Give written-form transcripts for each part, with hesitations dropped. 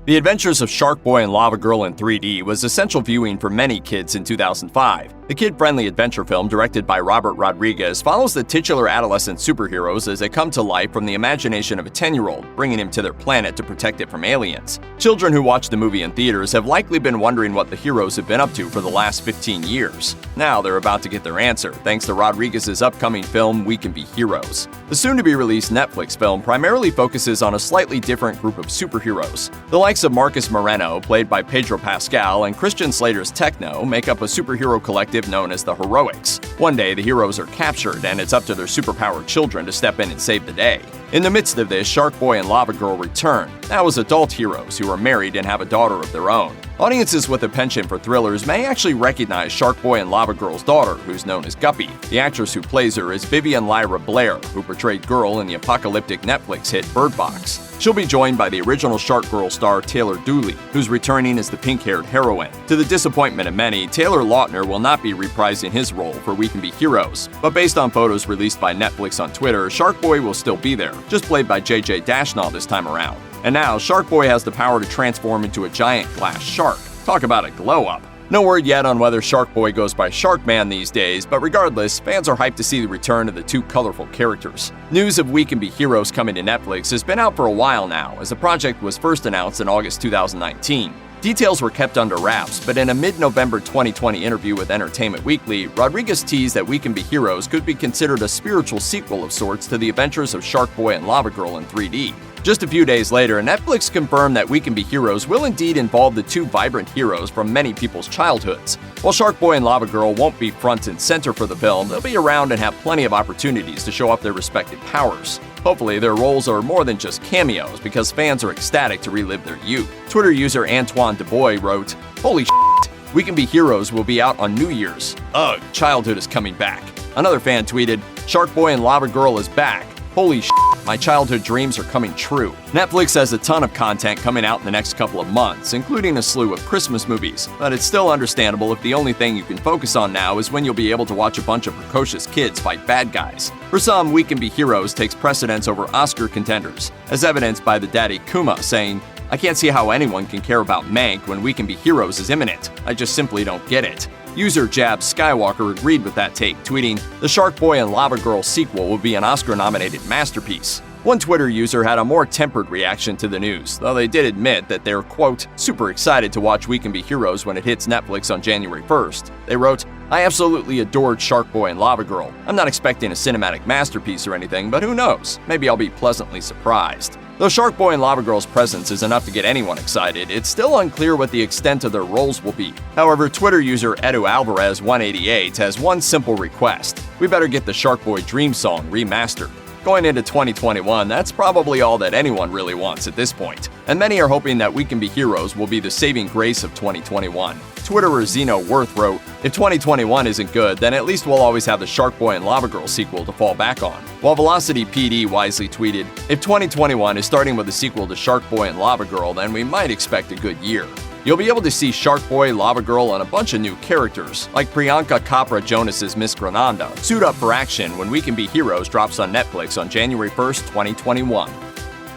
The Adventures of Shark Boy and Lava Girl in 3D was essential viewing for many kids in 2005. The kid-friendly adventure film, directed by Robert Rodriguez, follows the titular adolescent superheroes as they come to life from the imagination of a 10-year-old, bringing him to their planet to protect it from aliens. Children who watch the movie in theaters have likely been wondering what the heroes have been up to for the last 15 years. Now they're about to get their answer, thanks to Rodriguez's upcoming film, We Can Be Heroes. The soon-to-be-released Netflix film primarily focuses on a slightly different group of superheroes. The likes of Marcus Moreno, played by Pedro Pascal, and Christian Slater's Techno make up a superhero collective known as the Heroics. One day, the heroes are captured, and it's up to their superpowered children to step in and save the day. In the midst of this, Shark Boy and Lava Girl return, now as adult heroes who are married and have a daughter of their own. Audiences with a penchant for thrillers may actually recognize Shark Boy and Lava Girl's daughter, who's known as Guppy. The actress who plays her is Vivian Lyra Blair, who portrayed Girl in the apocalyptic Netflix hit Bird Box. She'll be joined by the original Shark Girl star Taylor Dooley, who's returning as the pink-haired heroine. To the disappointment of many, Taylor Lautner will not be reprising his role for We Can Be Heroes. But based on photos released by Netflix on Twitter, Shark Boy will still be there, just played by JJ Dashnell this time around. And now, Shark Boy has the power to transform into a giant glass shark. Talk about a glow-up. No word yet on whether Shark Boy goes by Sharkman these days, but regardless, fans are hyped to see the return of the two colorful characters. News of We Can Be Heroes coming to Netflix has been out for a while now, as the project was first announced in August 2019. Details were kept under wraps, but in a mid-November 2020 interview with Entertainment Weekly, Rodriguez teased that We Can Be Heroes could be considered a spiritual sequel of sorts to the adventures of Shark Boy and Lava Girl in 3D. Just a few days later, Netflix confirmed that We Can Be Heroes will indeed involve the two vibrant heroes from many people's childhoods. While Shark Boy and Lava Girl won't be front and center for the film, they'll be around and have plenty of opportunities to show off their respective powers. Hopefully, their roles are more than just cameos, because fans are ecstatic to relive their youth. Twitter user Antoine Dubois wrote, "Holy shit, We Can Be Heroes will be out on New Year's. Ugh, childhood is coming back." Another fan tweeted, "Shark Boy and Lava Girl is back. Holy shit, my childhood dreams are coming true." Netflix has a ton of content coming out in the next couple of months, including a slew of Christmas movies, but it's still understandable if the only thing you can focus on now is when you'll be able to watch a bunch of precocious kids fight bad guys. For some, We Can Be Heroes takes precedence over Oscar contenders, as evidenced by the daddy Kuma saying, "I can't see how anyone can care about Mank when We Can Be Heroes is imminent. I just simply don't get it." User Jab Skywalker agreed with that take, tweeting, "The Shark Boy and Lava Girl sequel will be an Oscar-nominated masterpiece." One Twitter user had a more tempered reaction to the news, though they did admit that they're, quote, "super excited to watch We Can Be Heroes when it hits Netflix on January 1st. They wrote, "I absolutely adored Shark Boy and Lava Girl. I'm not expecting a cinematic masterpiece or anything, but who knows? Maybe I'll be pleasantly surprised." Though Shark Boy and Lava Girl's presence is enough to get anyone excited, it's still unclear what the extent of their roles will be. However, Twitter user Edu Alvarez 188 has one simple request. We better get the Shark Boy Dream Song remastered. Going into 2021, that's probably all that anyone really wants at this point. And many are hoping that We Can Be Heroes will be the saving grace of 2021. Twitterer Zeno Worth wrote, "If 2021 isn't good, then at least we'll always have the Shark Boy and Lava Girl sequel to fall back on." While Velocity PD wisely tweeted, "If 2021 is starting with a sequel to Shark Boy and Lava Girl, then we might expect a good year." You'll be able to see Shark Boy, Lava Girl, and a bunch of new characters, like Priyanka Chopra Jonas's Miss Granada, suit up for action when We Can Be Heroes drops on Netflix on January 1st, 2021.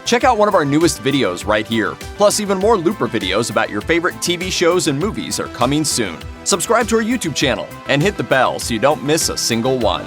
Check out one of our newest videos right here. Plus, even more Looper videos about your favorite TV shows and movies are coming soon. Subscribe to our YouTube channel and hit the bell so you don't miss a single one.